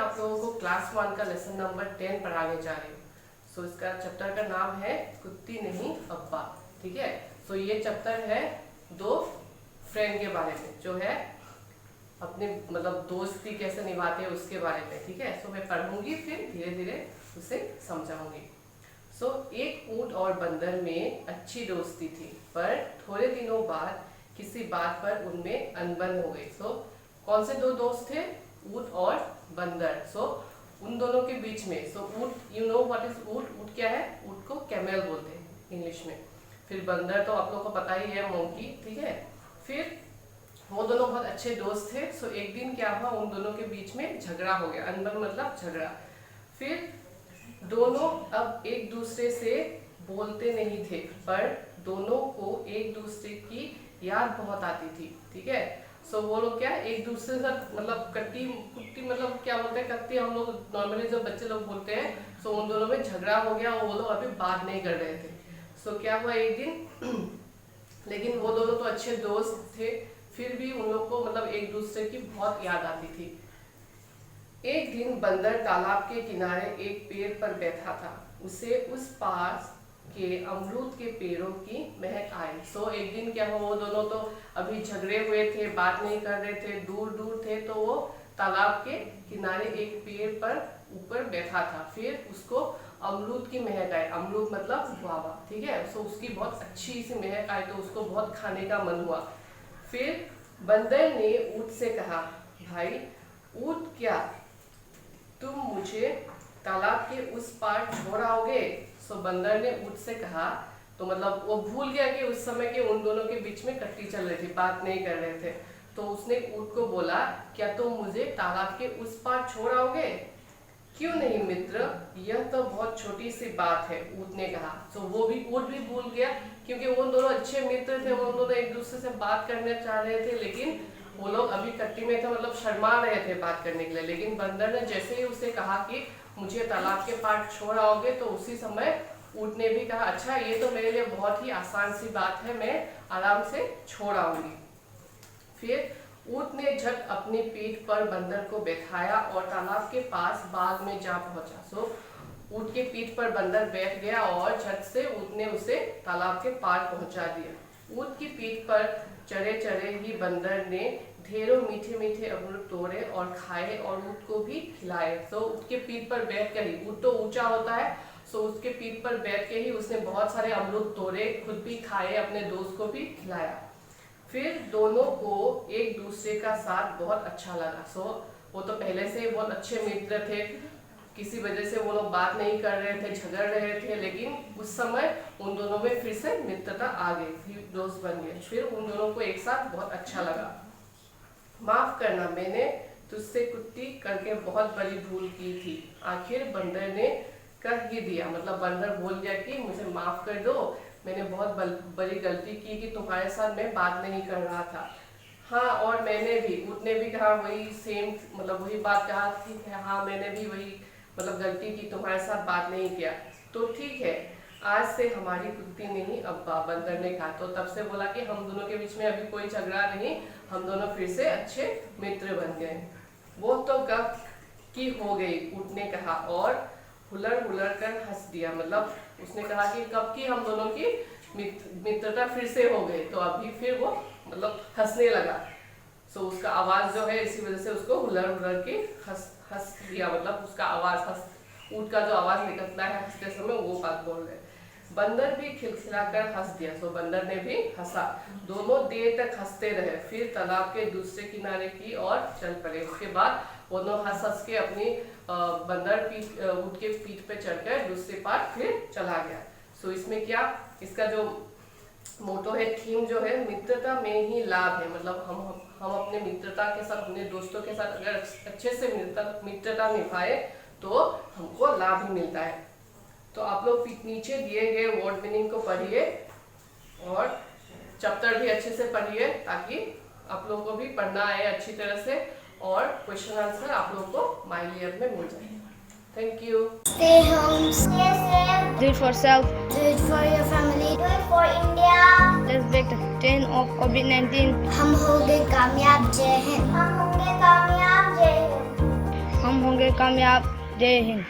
आप लोगों को क्लास 1 का लेसन नंबर 10 पढ़ाने जा रही हूँ। सो इसका चैप्टर का नाम है कुत्ती नहीं अब्बा। ठीक है। सो ये चैप्टर है दो फ्रेंड के बारे में, जो है अपने मतलब दोस्ती कैसे निभाते हैं उसके बारे में। ठीक है। सो मैं पढ़ूंगी, फिर धीरे धीरे उसे समझाऊंगी। सो एक ऊंट और बंदर में अच्छी दोस्ती थी, पर थोड़े दिनों बाद किसी बात पर उनमें अनबन हो गई। सो कौन से दो दोस्त थे? ऊंट और बंदर। सो उन दोनों के बीच में, सो ऊंट, यू नो व्हाट इज ऊंट? ऊंट क्या है? ऊंट को कैमल बोलते हैं इंग्लिश में। फिर बंदर तो आप लोगों को पता ही है, मोंकी। ठीक है। फिर वो दोनों बहुत अच्छे दोस्त थे। सो एक दिन क्या हुआ, उन दोनों के बीच में झगड़ा हो गया। अनबन मतलब झगड़ा। फिर दोनों अब एक दूसरे से बोलते नहीं थे, पर दोनों को एक दूसरे की याद बहुत आती थी। ठीक है। सो वो लोग क्या एक दूसरे से मतलब कट्टी कुट्टी मतलब क्या बोलते हैं, कट्टी हम लोग नॉर्मली जब बच्चे लोग बोलते हैं। सो उन दोनों में झगड़ा हो गया और वो लोग अभी बात नहीं कर रहे थे। सो क्या हुआ एक दिन लेकिन वो दोनों तो अच्छे दोस्त थे, फिर भी उन लोग को मतलब एक दूसरे की बहुत याद आती थी। एक दिन बंदर तालाब के किनारे एक पेड़ पर बैठा था। उसे उस पास के अमरूद के पेड़ों की महक आई। सो एक दिन क्या हुआ, वो दोनों तो अभी झगड़े हुए थे, बात नहीं कर रहे थे, दूर दूर थे। तो वो तालाब के किनारे एक पेड़ पर ऊपर बैठा था। फिर उसको अमरूद की महक आई। अमरूद मतलब गुआवा। ठीक है। सो उसकी बहुत अच्छी सी महक आई, तो उसको बहुत खाने का मन हुआ। फिर बंदर ने ऊंट से कहा, भाई ऊंट, क्या तुम मुझे तालाब के उस पार छोड़ आओगे? सो बंदर ने ऊंट से कहा, तो मतलब वो भूल गया कि उस समय के उन दोनों के बीच में कट्टी चल रही थी, बात नहीं कर रहे थे। तो उसने ऊंट को बोला, क्या तुम मुझे तालाब के उस पार छोड़ आओगे? क्यों नहीं मित्र, यह तो बहुत छोटी सी बात है, ऊंट ने कहा। सो वो भी ऊंट भी भूल गया, क्योंकि वो दोनों अच्छे मित्र थे, वो दोनों एक दूसरे से बात करने चाह रहे थे, लेकिन वो लोग अभी कट्टी में थे, मतलब शर्मा रहे थे बात करने के लिए। लेकिन बंदर ने जैसे ही उसे कहा कि मुझे तालाब के पार छोड़ आओगे, तो उसी समय ऊंट ने भी कहा, अच्छा ये तो मेरे लिए बहुत ही आसान सी बात है, मैं आराम से छोड़ आऊंगी। फिर ऊंट ने झट अपनी पीठ पर बंदर को बैठाया और तालाब के पास बाग में जा पहुंचा। सो ऊंट के पीठ पर बंदर बैठ गया और झट से ऊंट ने उसे तालाब के पार पहुंचा दिया। ऊंट की पीठ पर चढ़े चढ़े ही बंदर ने ढेरों मीठे मीठे अमरूद तोड़े और खाए और ऊंट को भी खिलाए। सो ऊंट के पीठ पर बैठ कर ही, ऊंट तो ऊंचा होता है, सो उसके पीठ पर बैठ के ही उसने बहुत सारे अमरूद तोड़े, खुद भी खाए, अपने दोस्त को भी खिलाया। फिर दोनों को एक दूसरे का साथ बहुत अच्छा लगा। सो वो तो पहले से बहुत अच्छे मित्र थे, किसी वजह से वो लोग बात नहीं कर रहे थे, झगड़ रहे थे, लेकिन उस समय उन दोनों में फिर से मित्रता आ गई, फिर दोस्त बन गए। फिर उन दोनों को एक साथ बहुत अच्छा लगा। माफ करना, मैंने तुझसे कुत्ती करके बहुत बड़ी भूल की थी। आखिर बंदर ने कह ही दिया, मतलब बंदर बोल गया कि मुझे माफ कर दो, मैंने बहुत बड़ी गलती की कि तुम्हारे साथ मैं बात नहीं कर रहा था। हाँ, और मैंने भी, ऊंट ने भी कहा वही सेम, मतलब वही बात कहा थी कि हाँ मैंने भी वही मतलब गलती की, तुम्हारे साथ बात नहीं किया। तो ठीक है, आज से हमारी कुत्ती नहीं अब्बा, बंदर ने कहा। तो तब से बोला कि हम दोनों के बीच में अभी कोई झगड़ा नहीं, हम दोनों फिर से अच्छे मित्र बन गए। वो तो कब की हो गई, ऊंट ने कहा और हुलर हुलर कर हंस दिया। मतलब उसने कहा कि कब की हम दोनों की मित्रता फिर से हो गई, तो अभी फिर वो मतलब हंसने लगा। सो उसका आवाज जो है, इसी वजह से उसको हुलर हुलर के हंस दिया, मतलब उसका आवाज, ऊंट का जो आवाज निकलता है हंसते समय, वो बात बोल रहे। बंदर भी खिलखिलाकर हंस दिया। सो बंदर ने भी हंसा। दोनों देर तक हंसते रहे, फिर तालाब के दूसरे किनारे की ओर चल पड़े। उसके बाद वो दोनों हंस हंस के अपनी बंदर ऊंट के पीठ पे चढ़कर दूसरे पार फिर चला गया। सो इसमें क्या, इसका जो मोटो है, थीम जो है, मित्रता में ही लाभ है। मतलब हम अपने मित्रता के साथ, अपने दोस्तों के साथ अगर अच्छे से मित्रता निभाए तो हमको लाभ ही मिलता है। तो आप लोग नीचे दिए गए वर्ड मीनिंग को पढ़िए और चैप्टर भी अच्छे से पढ़िए, ताकि आप लोगों को भी पढ़ना आए अच्छी तरह से, और क्वेश्चन आंसर आप लोगों को माय लेयर में मिल जाए। Thank you. Stay home, stay safe. Do it for self. Do it for your family. Do it for India. Let's break the chain of COVID-19. हम होंगे कामयाब, जय हिंद। हम होंगे कामयाब, जय हिंद। हम होंगे कामयाब। जय हिंद।